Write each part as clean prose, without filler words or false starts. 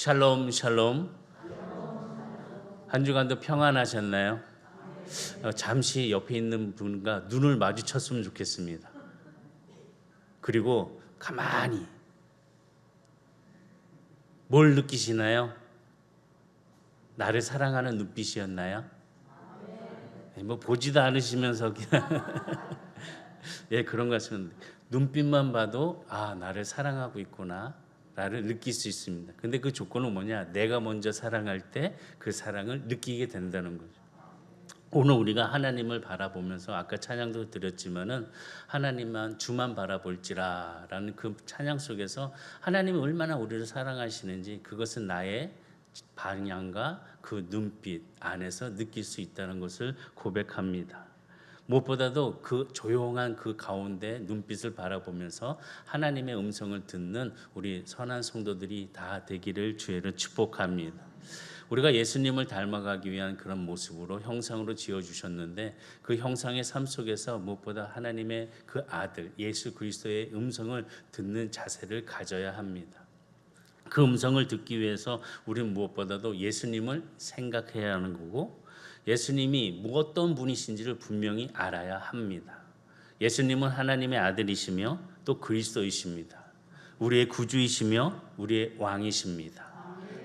샬롬 샬롬. 한 주간도 평안하셨나요? 잠시 옆에 있는 분과 눈을 마주쳤으면 좋겠습니다. 그리고 가만히 뭘 느끼시나요? 나를 사랑하는 눈빛이었나요? 뭐 보지도 않으시면서 그냥 예, 그런 것 같습니다. 눈빛만 봐도 나를 사랑하고 있구나 라를 느낄 수 있습니다. 근데 그 조건은 뭐냐? 내가 먼저 사랑할 때 그 사랑을 느끼게 된다는 거죠. 오늘 우리가 하나님을 바라보면서 아까 찬양도 드렸지만은 하나님만 주만 바라볼지라 라는 그 찬양 속에서 하나님이 얼마나 우리를 사랑하시는지 그것은 나의 방향과 그 눈빛 안에서 느낄 수 있다는 것을 고백합니다. 무엇보다도 그 조용한 그 가운데 눈빛을 바라보면서 하나님의 음성을 듣는 우리 선한 성도들이 다 되기를 주의로 축복합니다. 우리가 예수님을 닮아가기 위한 그런 모습으로 형상으로 지어주셨는데 그 형상의 삶 속에서 무엇보다 하나님의 그 아들 예수 그리스도의 음성을 듣는 자세를 가져야 합니다. 그 음성을 듣기 위해서 우리는 무엇보다도 예수님을 생각해야 하는 거고 예수님이 어떤 분이신지를 분명히 알아야 합니다. 예수님은 하나님의 아들이시며 또 그리스도이십니다. 우리의 구주이시며 우리의 왕이십니다.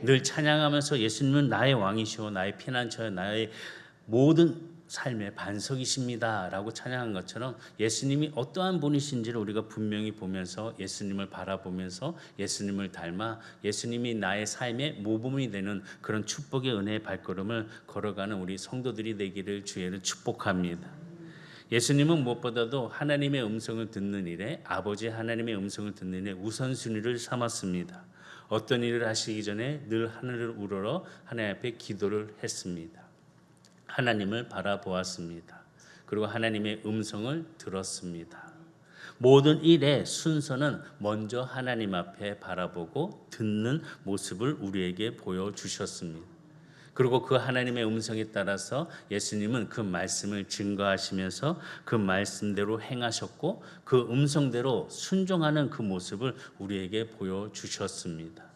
늘 찬양하면서 예수님은 나의 왕이시오 나의 피난처요 나의 모든 삶의 반석이십니다 라고 찬양한 것처럼 예수님이 어떠한 분이신지를 우리가 분명히 보면서 예수님을 바라보면서 예수님을 닮아 예수님이 나의 삶의 모범이 되는 그런 축복의 은혜의 발걸음을 걸어가는 우리 성도들이 되기를 주의로 축복합니다. 예수님은 무엇보다도 하나님의 음성을 듣는 일에 아버지 하나님의 음성을 듣는 일에 우선순위를 삼았습니다. 어떤 일을 하시기 전에 늘 하늘을 우러러 하나님 앞에 기도를 했습니다. 하나님을 바라보았습니다. 그리고 하나님의 음성을 들었습니다. 모든 일의 순서는 먼저 하나님 앞에 바라보고 듣는 모습을 우리에게 보여주셨습니다. 그리고 그 하나님의 음성에 따라서 예수님은 그 말씀을 증거하시면서 그 말씀대로 행하셨고 그 음성대로 순종하는 그 모습을 우리에게 보여주셨습니다.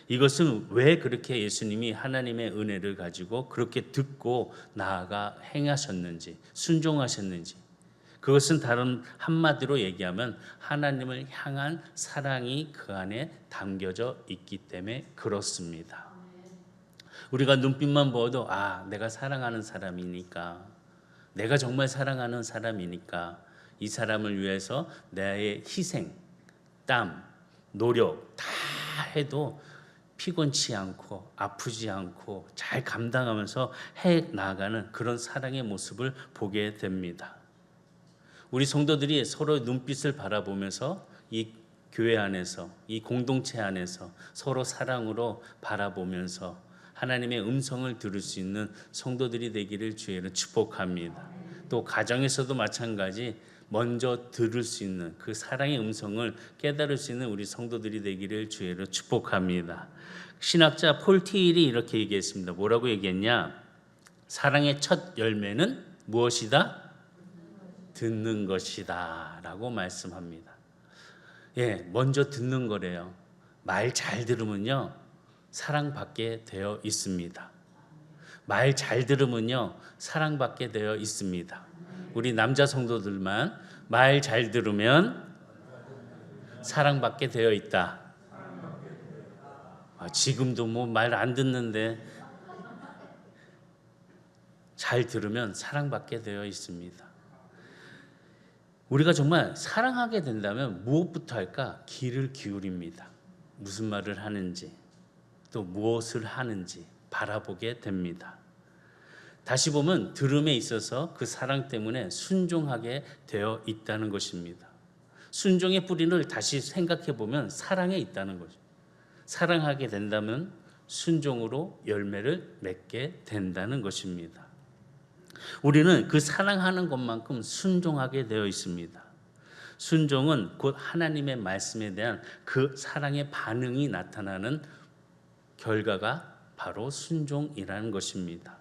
이것은 왜 그렇게 예수님이 하나님의 은혜를 가지고 그렇게 듣고 나아가 행하셨는지 순종하셨는지 그것은 다른 한마디로 얘기하면 하나님을 향한 사랑이 그 안에 담겨져 있기 때문에 그렇습니다. 우리가 눈빛만 보아도 내가 사랑하는 사람이니까 내가 정말 사랑하는 사람이니까 이 사람을 위해서 나의 희생, 땀, 노력 다 해도 피곤치 않고 아프지 않고 잘 감당하면서 해 나가는 그런 사랑의 모습을 보게 됩니다. 우리 성도들이 서로 눈빛을 바라보면서 이 교회 안에서 이 공동체 안에서 서로 사랑으로 바라보면서 하나님의 음성을 들을 수 있는 성도들이 되기를 주의로 축복합니다. 또 가정에서도 마찬가지 먼저 들을 수 있는 그 사랑의 음성을 깨달을 수 있는 우리 성도들이 되기를 주의로 축복합니다. 신학자 폴 티일이 이렇게 얘기했습니다. 뭐라고 얘기했냐? 사랑의 첫 열매는 무엇이다? 듣는 것이다 라고 말씀합니다. 먼저 듣는 거래요. 말 잘 들으면요 사랑받게 되어 있습니다. 말 잘 들으면요 사랑받게 되어 있습니다. 우리 남자 성도들만 말 잘 들으면 사랑받게 되어 있다. 지금도 뭐 말 안 듣는데 잘 들으면 사랑받게 되어 있습니다. 우리가 정말 사랑하게 된다면 무엇부터 할까? 귀를 기울입니다. 무슨 말을 하는지 또 무엇을 하는지 바라보게 됩니다. 다시 보면 들음에 있어서 그 사랑 때문에 순종하게 되어 있다는 것입니다. 순종의 뿌리를 다시 생각해 보면 사랑에 있다는 거죠. 사랑하게 된다면 순종으로 열매를 맺게 된다는 것입니다. 우리는 그 사랑하는 것만큼 순종하게 되어 있습니다. 순종은 곧 하나님의 말씀에 대한 그 사랑의 반응이 나타나는 결과가 바로 순종이라는 것입니다.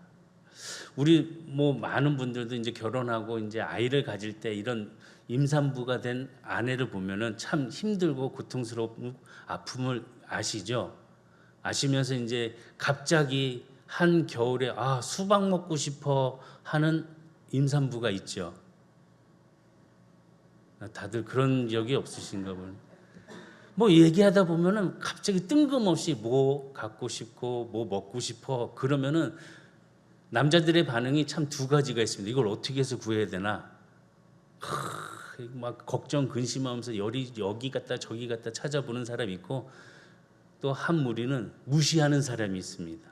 우리 많은 분들도 이제 결혼하고 이제 아이를 가질 때 이런 임산부가 된 아내를 보면은 참 힘들고 고통스럽고 아픔을 아시죠? 아시면서 이제 갑자기 한 겨울에 수박 먹고 싶어 하는 임산부가 있죠. 다들 그런 적이 없으신가 보네. 뭐 얘기하다 보면은 갑자기 뜬금없이 뭐 갖고 싶고 뭐 먹고 싶어 그러면은 남자들의 반응이 참 두 가지가 있습니다. 이걸 어떻게 해서 구해야 되나? 막 걱정 근심하면서 여기 갔다 저기 갔다 찾아보는 사람이 있고, 또 한 무리는 무시하는 사람이 있습니다.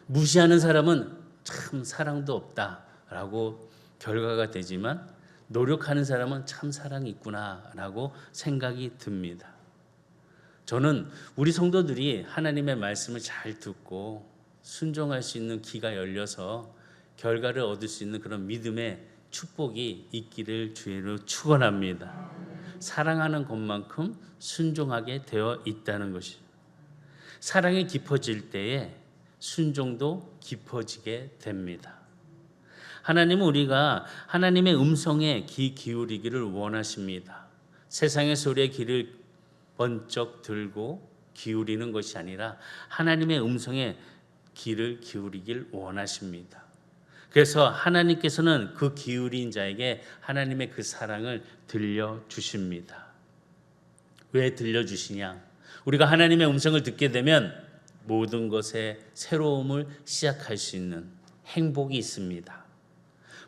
무시하는 사람은 참 사랑도 없다라고 결과가 되지만, 노력하는 사람은 참 사랑이 있구나라고 생각이 듭니다. 저는 우리 성도들이 하나님의 말씀을 잘 듣고 순종할 수 있는 귀가 열려서 결과를 얻을 수 있는 그런 믿음의 축복이 있기를 주의로 축원합니다. 사랑하는 것만큼 순종하게 되어 있다는 것이죠. 사랑이 깊어질 때에 순종도 깊어지게 됩니다. 하나님은 우리가 하나님의 음성에 귀 기울이기를 원하십니다. 세상의 소리에 귀를 번쩍 들고 기울이는 것이 아니라 하나님의 음성에 귀를 기울이길 원하십니다. 그래서 하나님께서는 그 기울인 자에게 하나님의 그 사랑을 들려주십니다. 왜 들려주시냐? 우리가 하나님의 음성을 듣게 되면 모든 것에 새로움을 시작할 수 있는 행복이 있습니다.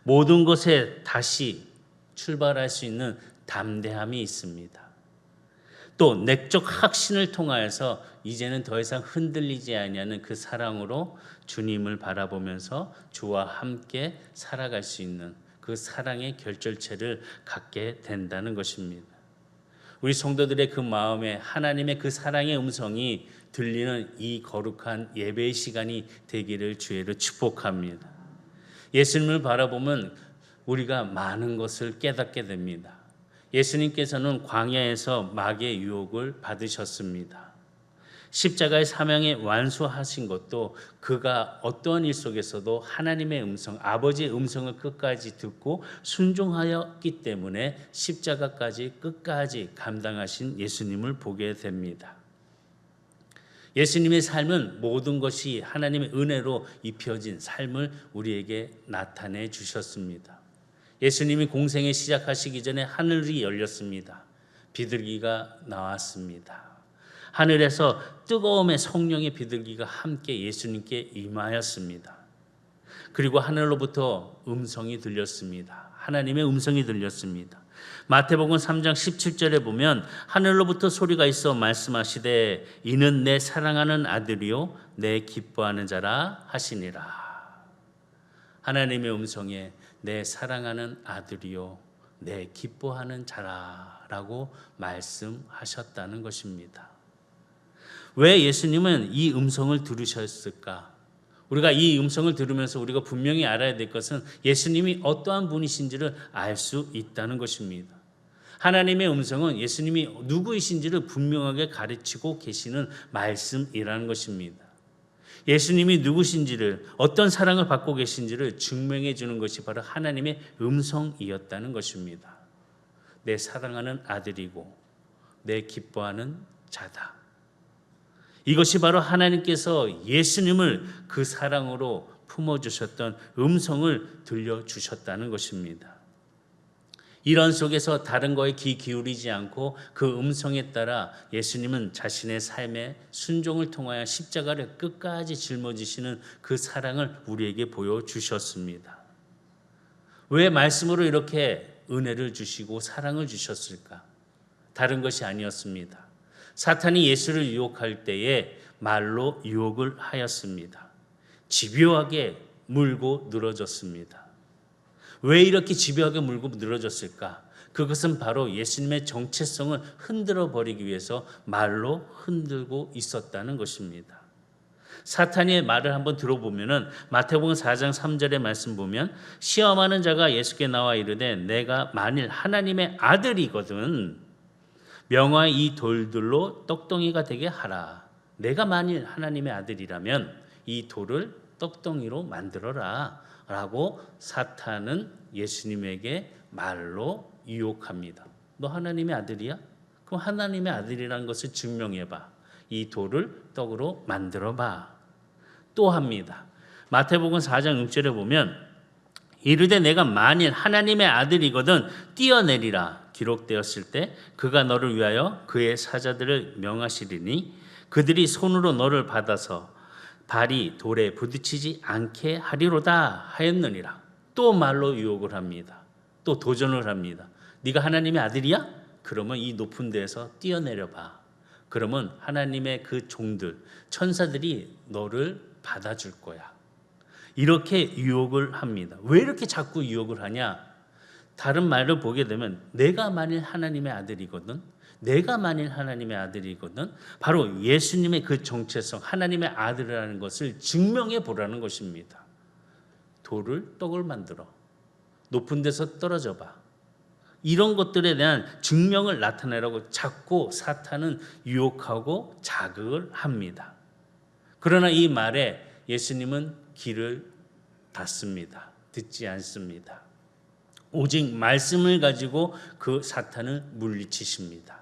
모든 것에 다시 출발할 수 있는 담대함이 있습니다. 또 내적 확신을 통하여서 이제는 더 이상 흔들리지 아니하는 그 사랑으로 주님을 바라보면서 주와 함께 살아갈 수 있는 그 사랑의 결절체를 갖게 된다는 것입니다. 우리 성도들의 그 마음에 하나님의 그 사랑의 음성이 들리는 이 거룩한 예배의 시간이 되기를 주의로 축복합니다. 예수님을 바라보면 우리가 많은 것을 깨닫게 됩니다. 예수님께서는 광야에서 마귀의 유혹을 받으셨습니다. 십자가의 사명에 완수하신 것도 그가 어떠한 일 속에서도 하나님의 음성, 아버지의 음성을 끝까지 듣고 순종하였기 때문에 십자가까지 끝까지 감당하신 예수님을 보게 됩니다. 예수님의 삶은 모든 것이 하나님의 은혜로 입혀진 삶을 우리에게 나타내 주셨습니다. 예수님이 공생에 시작하시기 전에 하늘이 열렸습니다. 비둘기가 나왔습니다. 하늘에서 뜨거움의 성령의 비둘기가 함께 예수님께 임하였습니다. 그리고 하늘로부터 음성이 들렸습니다. 하나님의 음성이 들렸습니다. 마태복음 3장 17절에 보면 하늘로부터 소리가 있어 말씀하시되 이는 내 사랑하는 아들이요 내 기뻐하는 자라 하시니라. 하나님의 음성에 내 사랑하는 아들이요 내 기뻐하는 자라라고 말씀하셨다는 것입니다. 왜 예수님은 이 음성을 들으셨을까? 우리가 이 음성을 들으면서 우리가 분명히 알아야 될 것은 예수님이 어떠한 분이신지를 알 수 있다는 것입니다. 하나님의 음성은 예수님이 누구이신지를 분명하게 가르치고 계시는 말씀이라는 것입니다. 예수님이 누구신지를, 어떤 사랑을 받고 계신지를 증명해 주는 것이 바로 하나님의 음성이었다는 것입니다. 내 사랑하는 아들이고 내 기뻐하는 자다. 이것이 바로 하나님께서 예수님을 그 사랑으로 품어주셨던 음성을 들려주셨다는 것입니다. 이런 속에서 다른 거에 귀 기울이지 않고 그 음성에 따라 예수님은 자신의 삶의 순종을 통하여 십자가를 끝까지 짊어지시는 그 사랑을 우리에게 보여주셨습니다. 왜 말씀으로 이렇게 은혜를 주시고 사랑을 주셨을까? 다른 것이 아니었습니다. 사탄이 예수를 유혹할 때에 말로 유혹을 하였습니다. 집요하게 물고 늘어졌습니다. 왜 이렇게 집요하게 물고 늘어졌을까? 그것은 바로 예수님의 정체성을 흔들어 버리기 위해서 말로 흔들고 있었다는 것입니다. 사탄의 말을 한번 들어보면은 마태복음 4장 3절의 말씀 보면 시험하는 자가 예수께 나와 이르되 내가 만일 하나님의 아들이거든 명하여 이 돌들로 떡덩이가 되게 하라. 내가 만일 하나님의 아들이라면 이 돌을 떡덩이로 만들어라 라고 사탄은 예수님에게 말로 유혹합니다. 너 하나님의 아들이야? 그럼 하나님의 아들이라는 것을 증명해봐. 이 돌을 떡으로 만들어 봐. 또 합니다. 마태복음 4장 6절에 보면 이르되 내가 만일 하나님의 아들이거든 뛰어내리라 기록되었을 때 그가 너를 위하여 그의 사자들을 명하시리니 그들이 손으로 너를 받아서 발이 돌에 부딪히지 않게 하리로다 하였느니라. 또 말로 유혹을 합니다. 또 도전을 합니다. 네가 하나님의 아들이야? 그러면 이 높은 데에서 뛰어내려 봐. 그러면 하나님의 그 종들, 천사들이 너를 받아줄 거야. 이렇게 유혹을 합니다. 왜 이렇게 자꾸 유혹을 하냐? 다른 말을 보게 되면 내가 만일 하나님의 아들이거든, 내가 만일 하나님의 아들이거든, 바로 예수님의 그 정체성, 하나님의 아들이라는 것을 증명해 보라는 것입니다. 돌을 떡을 만들어 높은 데서 떨어져 봐. 이런 것들에 대한 증명을 나타내라고 자꾸 사탄은 유혹하고 자극을 합니다. 그러나 이 말에 예수님은 귀를 닫습니다. 듣지 않습니다. 오직 말씀을 가지고 그 사탄을 물리치십니다.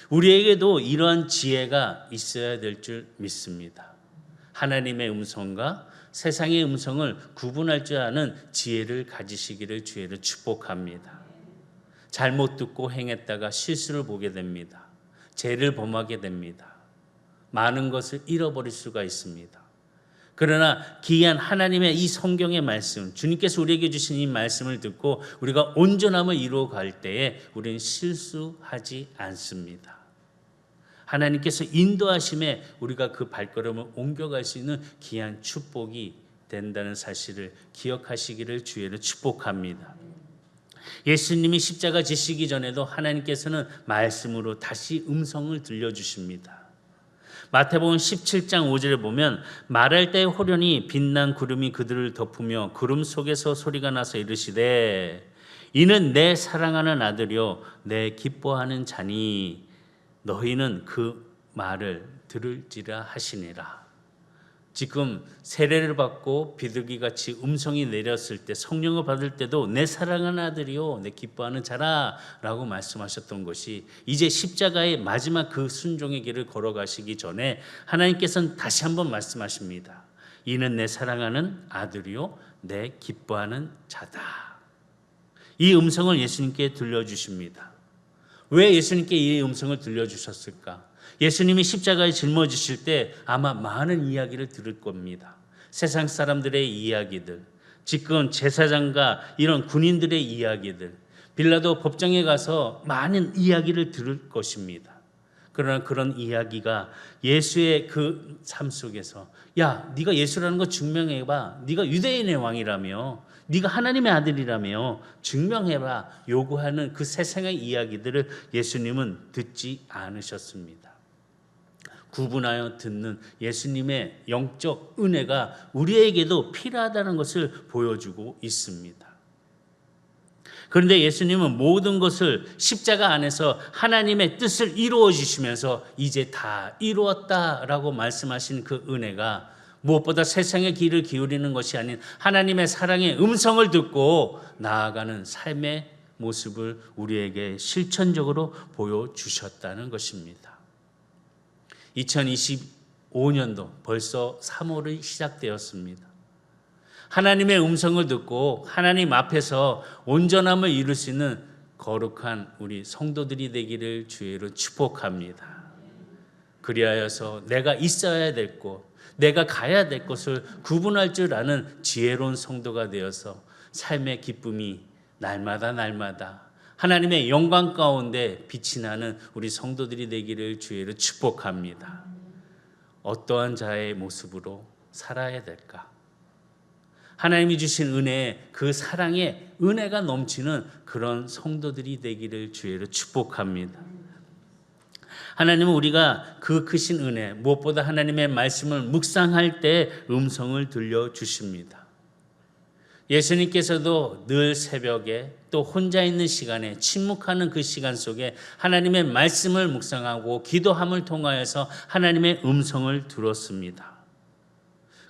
우리에게도 이러한 지혜가 있어야 될 줄 믿습니다. 하나님의 음성과 세상의 음성을 구분할 줄 아는 지혜를 가지시기를 주의로 축복합니다. 잘못 듣고 행했다가 실수를 보게 됩니다. 죄를 범하게 됩니다. 많은 것을 잃어버릴 수가 있습니다. 그러나 귀한 하나님의 이 성경의 말씀, 주님께서 우리에게 주신 이 말씀을 듣고 우리가 온전함을 이루어 갈 때에 우리는 실수하지 않습니다. 하나님께서 인도하심에 우리가 그 발걸음을 옮겨갈 수 있는 귀한 축복이 된다는 사실을 기억하시기를 주의로 축복합니다. 예수님이 십자가 지시기 전에도 하나님께서는 말씀으로 다시 음성을 들려주십니다. 마태복음 17장 5절에 보면 말할 때 호련히 빛난 구름이 그들을 덮으며 구름 속에서 소리가 나서 이르시되 이는 내 사랑하는 아들이요 내 기뻐하는 자니 너희는 그 말을 들을지라 하시니라. 지금 세례를 받고 비둘기같이 음성이 내렸을 때 성령을 받을 때도 내 사랑하는 아들이요 내 기뻐하는 자라 라고 말씀하셨던 것이 이제 십자가의 마지막 그 순종의 길을 걸어가시기 전에 하나님께서는 다시 한번 말씀하십니다. 이는 내 사랑하는 아들이요 내 기뻐하는 자다. 이 음성을 예수님께 들려주십니다. 왜 예수님께 이 음성을 들려주셨을까? 예수님이 십자가에 짊어지실 때 아마 많은 이야기를 들을 겁니다. 세상 사람들의 이야기들, 지금 제사장과 이런 군인들의 이야기들, 빌라도 법정에 가서 많은 이야기를 들을 것입니다. 그러나 그런 이야기가 예수의 그 삶 속에서 야, 네가 예수라는 거 증명해봐. 네가 유대인의 왕이라며, 네가 하나님의 아들이라며 증명해봐 요구하는 그 세상의 이야기들을 예수님은 듣지 않으셨습니다. 구분하여 듣는 예수님의 영적 은혜가 우리에게도 필요하다는 것을 보여주고 있습니다. 그런데 예수님은 모든 것을 십자가 안에서 하나님의 뜻을 이루어 주시면서 이제 다 이루었다라고 말씀하신 그 은혜가 무엇보다 세상의 귀를 기울이는 것이 아닌 하나님의 사랑의 음성을 듣고 나아가는 삶의 모습을 우리에게 실천적으로 보여주셨다는 것입니다. 2025년도 벌써 3월이 시작되었습니다. 하나님의 음성을 듣고 하나님 앞에서 온전함을 이룰 수 있는 거룩한 우리 성도들이 되기를 주의로 축복합니다. 그리하여서 내가 있어야 될 곳, 내가 가야 될 곳을 구분할 줄 아는 지혜로운 성도가 되어서 삶의 기쁨이 날마다 하나님의 영광 가운데 빛이 나는 우리 성도들이 되기를 주의로 축복합니다. 어떠한 자의 모습으로 살아야 될까? 하나님이 주신 은혜, 그 사랑의 은혜가 넘치는 그런 성도들이 되기를 주의로 축복합니다. 하나님은 우리가 그 크신 은혜, 무엇보다 하나님의 말씀을 묵상할 때 음성을 들려주십니다. 예수님께서도 늘 새벽에 또 혼자 있는 시간에 침묵하는 그 시간 속에 하나님의 말씀을 묵상하고 기도함을 통하여서 하나님의 음성을 들었습니다.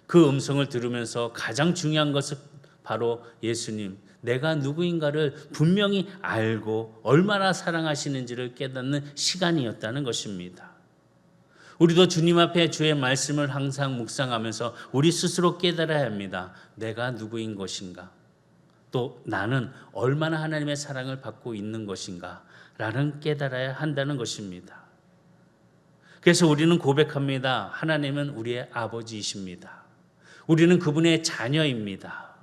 그 음성을 들으면서 가장 중요한 것은 바로 예수님, 내가 누구인가를 분명히 알고 얼마나 사랑하시는지를 깨닫는 시간이었다는 것입니다. 우리도 주님 앞에 주의 말씀을 항상 묵상하면서 우리 스스로 깨달아야 합니다. 내가 누구인 것인가? 또 나는 얼마나 하나님의 사랑을 받고 있는 것인가? 라는 깨달아야 한다는 것입니다. 그래서 우리는 고백합니다. 하나님은 우리의 아버지이십니다. 우리는 그분의 자녀입니다.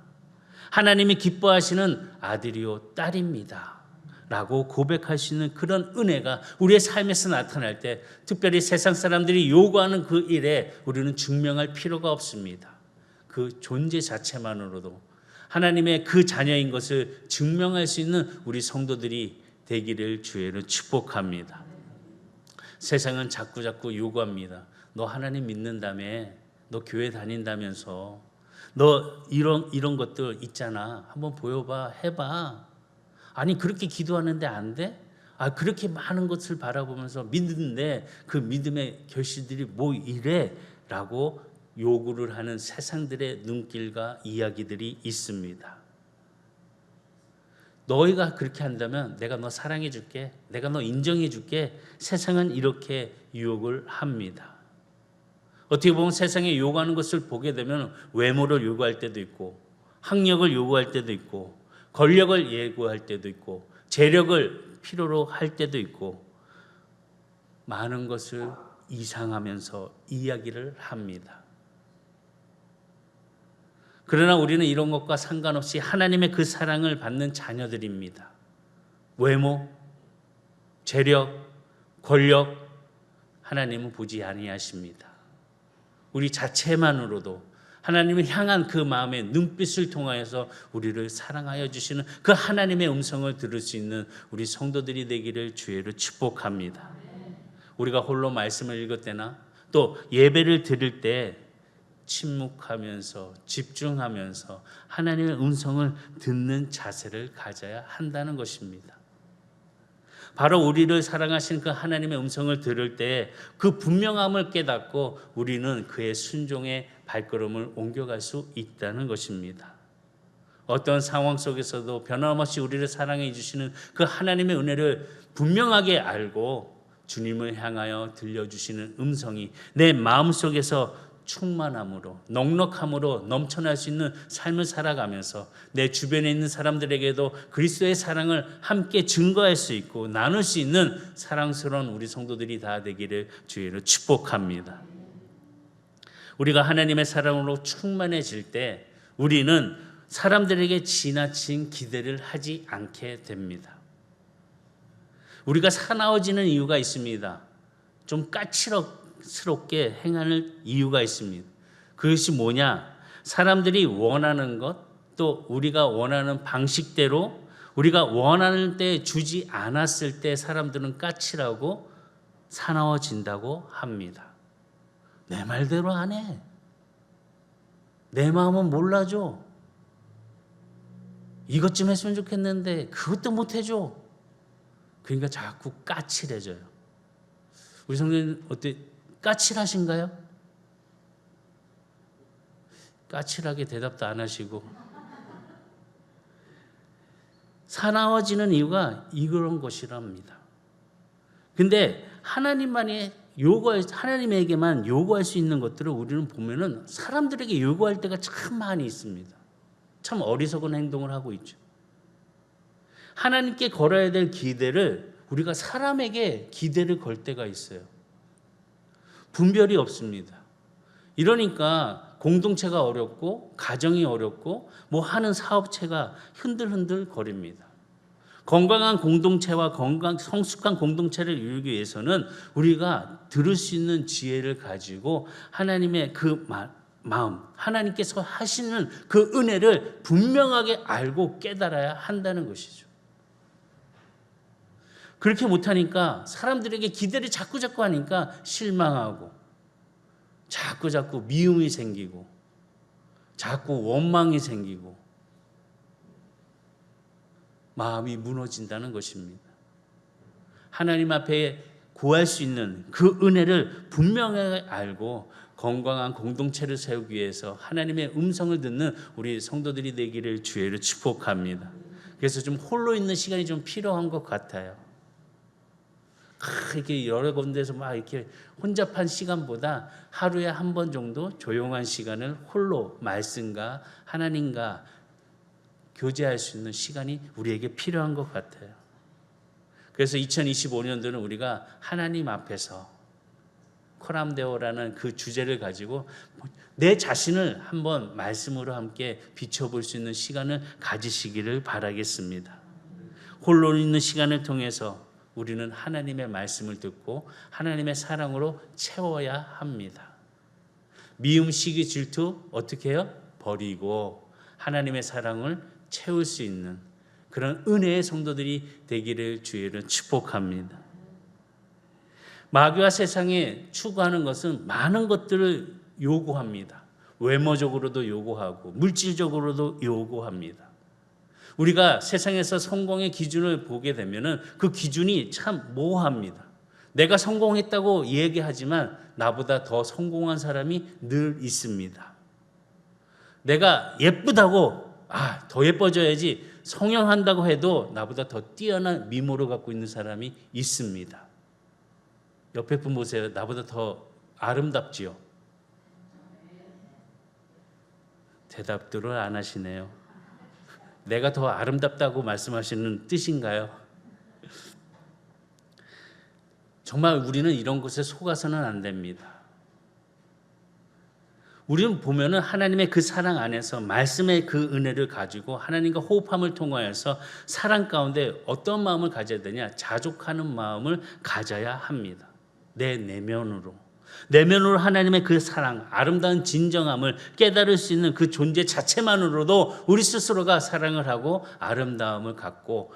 하나님이 기뻐하시는 아들이요 딸입니다. 라고 고백할 수 있는 그런 은혜가 우리의 삶에서 나타날 때, 특별히 세상 사람들이 요구하는 그 일에 우리는 증명할 필요가 없습니다. 그 존재 자체만으로도 하나님의 그 자녀인 것을 증명할 수 있는 우리 성도들이 되기를 주의로 축복합니다. 세상은 자꾸 요구합니다. 너 하나님 믿는다며, 너 교회 다닌다면서, 너 이런 것들 있잖아, 한번 보여봐, 해봐. 아니 그렇게 기도하는데 안 돼? 그렇게 많은 것을 바라보면서 믿는데 그 믿음의 결실들이 뭐 이래? 라고 요구를 하는 세상들의 눈길과 이야기들이 있습니다. 너희가 그렇게 한다면 내가 너 사랑해 줄게, 내가 너 인정해 줄게. 세상은 이렇게 유혹을 합니다. 어떻게 보면 세상에 요구하는 것을 보게 되면 외모를 요구할 때도 있고, 학력을 요구할 때도 있고, 권력을 예고할 때도 있고, 재력을 필요로 할 때도 있고, 많은 것을 이상하면서 이야기를 합니다. 그러나 우리는 이런 것과 상관없이 하나님의 그 사랑을 받는 자녀들입니다. 외모, 재력, 권력, 하나님은 보지 아니하십니다. 우리 자체만으로도 하나님을 향한 그 마음의 눈빛을 통하여서 우리를 사랑하여 주시는 그 하나님의 음성을 들을 수 있는 우리 성도들이 되기를 주의로 축복합니다. 우리가 홀로 말씀을 읽을 때나 또 예배를 드릴 때 침묵하면서 집중하면서 하나님의 음성을 듣는 자세를 가져야 한다는 것입니다. 바로 우리를 사랑하시는 그 하나님의 음성을 들을 때 그 분명함을 깨닫고 우리는 그의 순종의 발걸음을 옮겨갈 수 있다는 것입니다. 어떤 상황 속에서도 변함없이 우리를 사랑해 주시는 그 하나님의 은혜를 분명하게 알고 주님을 향하여 들려주시는 음성이 내 마음속에서 충만함으로, 넉넉함으로 넘쳐날 수 있는 삶을 살아가면서 내 주변에 있는 사람들에게도 그리스도의 사랑을 함께 증거할 수 있고 나눌 수 있는 사랑스러운 우리 성도들이 다 되기를 주의로 축복합니다. 우리가 하나님의 사랑으로 충만해질 때 우리는 사람들에게 지나친 기대를 하지 않게 됩니다. 우리가 사나워지는 이유가 있습니다. 좀 까칠스럽게 행하는 이유가 있습니다. 그것이 뭐냐? 사람들이 원하는 것, 또 우리가 원하는 방식대로 우리가 원하는 때 주지 않았을 때 사람들은 까칠하고 사나워진다고 합니다. 내 말대로 안 해. 내 마음은 몰라줘. 이것 좀 했으면 좋겠는데 그것도 못 해줘. 그러니까 자꾸 까칠해져요. 우리 성도님 어때? 까칠하신가요? 까칠하게 대답도 안 하시고. 사나워지는 이유가 이런 것이랍니다. 근데 하나님에게만 요구할 수 있는 것들을 우리는 보면은 사람들에게 요구할 때가 참 많이 있습니다. 참 어리석은 행동을 하고 있죠. 하나님께 걸어야 될 기대를 우리가 사람에게 기대를 걸 때가 있어요. 분별이 없습니다. 이러니까 공동체가 어렵고 가정이 어렵고 뭐 하는 사업체가 흔들흔들 거립니다. 건강한 공동체와 성숙한 공동체를 이루기 위해서는 우리가 들을 수 있는 지혜를 가지고 하나님의 그 마음, 하나님께서 하시는 그 은혜를 분명하게 알고 깨달아야 한다는 것이죠. 그렇게 못하니까 사람들에게 기대를 자꾸 하니까 실망하고 자꾸 미움이 생기고 자꾸 원망이 생기고 마음이 무너진다는 것입니다. 하나님 앞에 구할 수 있는 그 은혜를 분명하게 알고 건강한 공동체를 세우기 위해서 하나님의 음성을 듣는 우리 성도들이 되기를 주의로 축복합니다. 그래서 좀 홀로 있는 시간이 좀 필요한 것 같아요. 이렇게 여러 군데서 막 이렇게 혼잡한 시간보다 하루에 한 번 정도 조용한 시간을 홀로 말씀과 하나님과 교제할 수 있는 시간이 우리에게 필요한 것 같아요. 그래서 2025년도는 우리가 하나님 앞에서 코람데오라는 그 주제를 가지고 내 자신을 한번 말씀으로 함께 비춰볼 수 있는 시간을 가지시기를 바라겠습니다. 홀로 있는 시간을 통해서 우리는 하나님의 말씀을 듣고 하나님의 사랑으로 채워야 합니다. 미움, 시기, 질투 어떻게 해요? 버리고 하나님의 사랑을 채울 수 있는 그런 은혜의 성도들이 되기를 주의를 축복합니다. 마귀와 세상에 추구하는 것은 많은 것들을 요구합니다. 외모적으로도 요구하고 물질적으로도 요구합니다. 우리가 세상에서 성공의 기준을 보게 되면은 그 기준이 참 모호합니다. 내가 성공했다고 얘기하지만 나보다 더 성공한 사람이 늘 있습니다. 내가 예쁘다고 더 예뻐져야지 성형한다고 해도 나보다 더 뛰어난 미모를 갖고 있는 사람이 있습니다. 옆에 분 보세요. 나보다 더 아름답지요? 대답들을 안 하시네요. 내가 더 아름답다고 말씀하시는 뜻인가요? 정말 우리는 이런 것에 속아서는 안 됩니다. 우리는 보면은 하나님의 그 사랑 안에서 말씀의 그 은혜를 가지고 하나님과 호흡함을 통하여서 사랑 가운데 어떤 마음을 가져야 되냐? 자족하는 마음을 가져야 합니다. 내 내면으로 하나님의 그 사랑, 아름다운 진정함을 깨달을 수 있는 그 존재 자체만으로도 우리 스스로가 사랑을 하고 아름다움을 갖고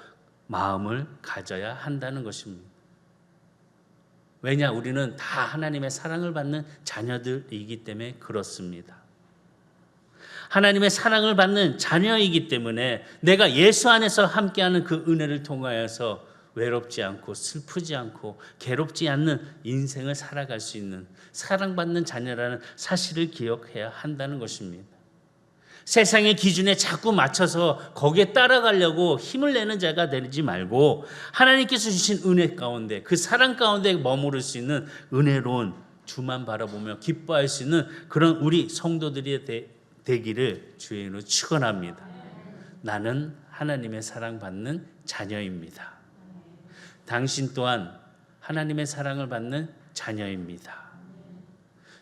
마음을 가져야 한다는 것입니다. 왜냐? 우리는 다 하나님의 사랑을 받는 자녀들이기 때문에 그렇습니다. 하나님의 사랑을 받는 자녀이기 때문에 내가 예수 안에서 함께하는 그 은혜를 통하여서 외롭지 않고 슬프지 않고 괴롭지 않는 인생을 살아갈 수 있는 사랑받는 자녀라는 사실을 기억해야 한다는 것입니다. 세상의 기준에 자꾸 맞춰서 거기에 따라가려고 힘을 내는 자가 되지 말고 하나님께서 주신 은혜 가운데 그 사랑 가운데 머무를 수 있는 은혜로운 주만 바라보며 기뻐할 수 있는 그런 우리 성도들이 되기를 주의 이름으로 축원합니다. 나는 하나님의 사랑받는 자녀입니다. 당신 또한 하나님의 사랑을 받는 자녀입니다.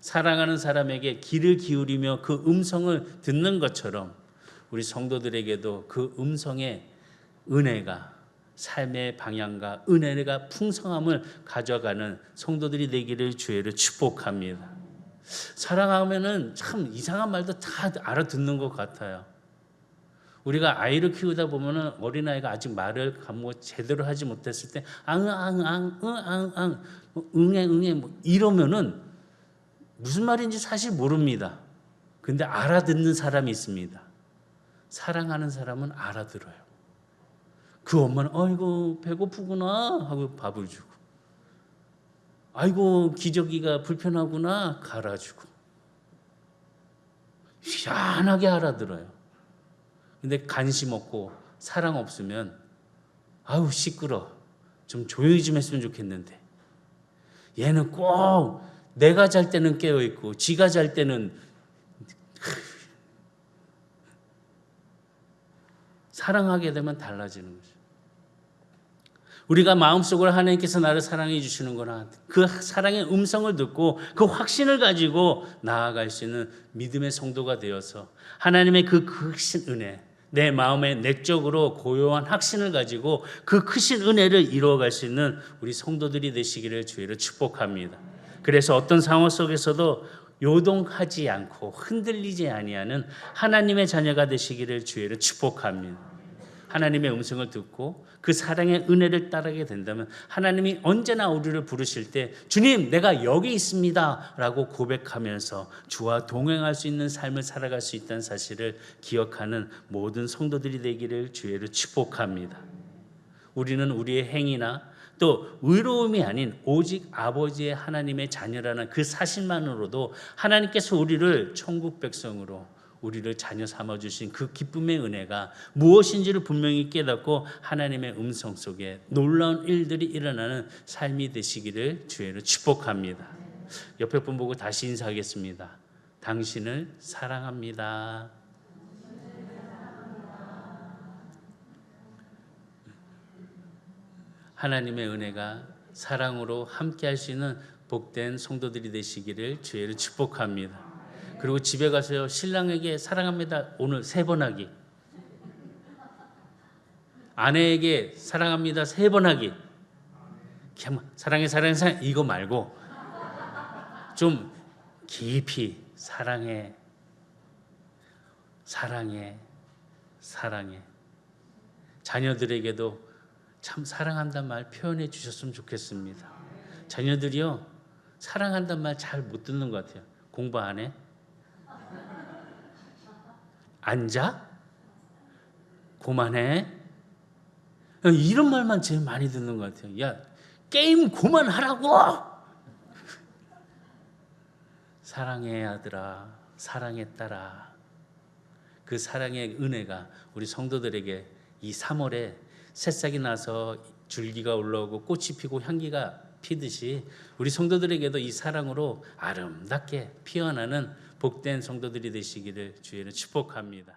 사랑하는 사람에게 귀를 기울이며 그 음성을 듣는 것처럼 우리 성도들에게도 그 음성의 은혜가 삶의 방향과 은혜가 풍성함을 가져가는 성도들이 되기를 주의를 축복합니다. 사랑하면은 참 이상한 말도 다 알아듣는 것 같아요. 우리가 아이를 키우다 보면은 어린아이가 아직 말을 제대로 하지 못했을 때 앙앙앙 응앙앙 응애 응애 뭐 이러면은 무슨 말인지 사실 모릅니다. 근데 알아듣는 사람이 있습니다. 사랑하는 사람은 알아들어요. 그 엄마는 아이고 배고프구나 하고 밥을 주고 아이고 기저귀가 불편하구나 갈아주고 희한하게 알아들어요. 근데 관심 없고 사랑 없으면 아우 시끄러 좀 조용히 좀 했으면 좋겠는데 얘는 꼭 내가 잘 때는 깨어있고 지가 잘 때는 사랑하게 되면 달라지는 거죠. 우리가 마음속으로 하나님께서 나를 사랑해 주시는 거나 그 사랑의 음성을 듣고 그 확신을 가지고 나아갈 수 있는 믿음의 성도가 되어서 하나님의 그 크신 은혜 내 마음에 내적으로 고요한 확신을 가지고 그 크신 은혜를 이루어갈 수 있는 우리 성도들이 되시기를 주의를 축복합니다. 그래서 어떤 상황 속에서도 요동하지 않고 흔들리지 아니하는 하나님의 자녀가 되시기를 주의를 축복합니다. 하나님의 음성을 듣고 그 사랑의 은혜를 따르게 된다면 하나님이 언제나 우리를 부르실 때 주님 내가 여기 있습니다 라고 고백하면서 주와 동행할 수 있는 삶을 살아갈 수 있다는 사실을 기억하는 모든 성도들이 되기를 주의를 축복합니다. 우리는 우리의 행위나 또 의로움이 아닌 오직 아버지의 하나님의 자녀라는 그 사실만으로도 하나님께서 우리를 천국 백성으로 우리를 자녀 삼아 주신 그 기쁨의 은혜가 무엇인지를 분명히 깨닫고 하나님의 음성 속에 놀라운 일들이 일어나는 삶이 되시기를 주의로 축복합니다. 옆에 분 보고 다시 인사하겠습니다. 당신을 사랑합니다. 하나님의 은혜가 사랑으로 함께 할 수 있는 복된 성도들이 되시기를 주의로 축복합니다. 그리고 집에 가서요, 신랑에게 사랑합니다 오늘 3번 하기, 아내에게 사랑합니다 3번 하기, 그냥 사랑해 사랑해 사랑해 이거 말고 좀 깊이 사랑해 사랑해 사랑해. 자녀들에게도 참 사랑한다는 말 표현해 주셨으면 좋겠습니다. 자녀들이요, 사랑한다는 말 잘 못 듣는 것 같아요. 공부 안 해? 앉아? 그만해? 이런 말만 제일 많이 듣는 것 같아요. 야, 게임 그만하라고! 사랑해 아들아, 사랑해 딸아. 그 사랑의 은혜가 우리 성도들에게 이 3월에 새싹이 나서 줄기가 올라오고 꽃이 피고 향기가 피듯이 우리 성도들에게도 이 사랑으로 아름답게 피어나는 복된 성도들이 되시기를 주의로 축복합니다.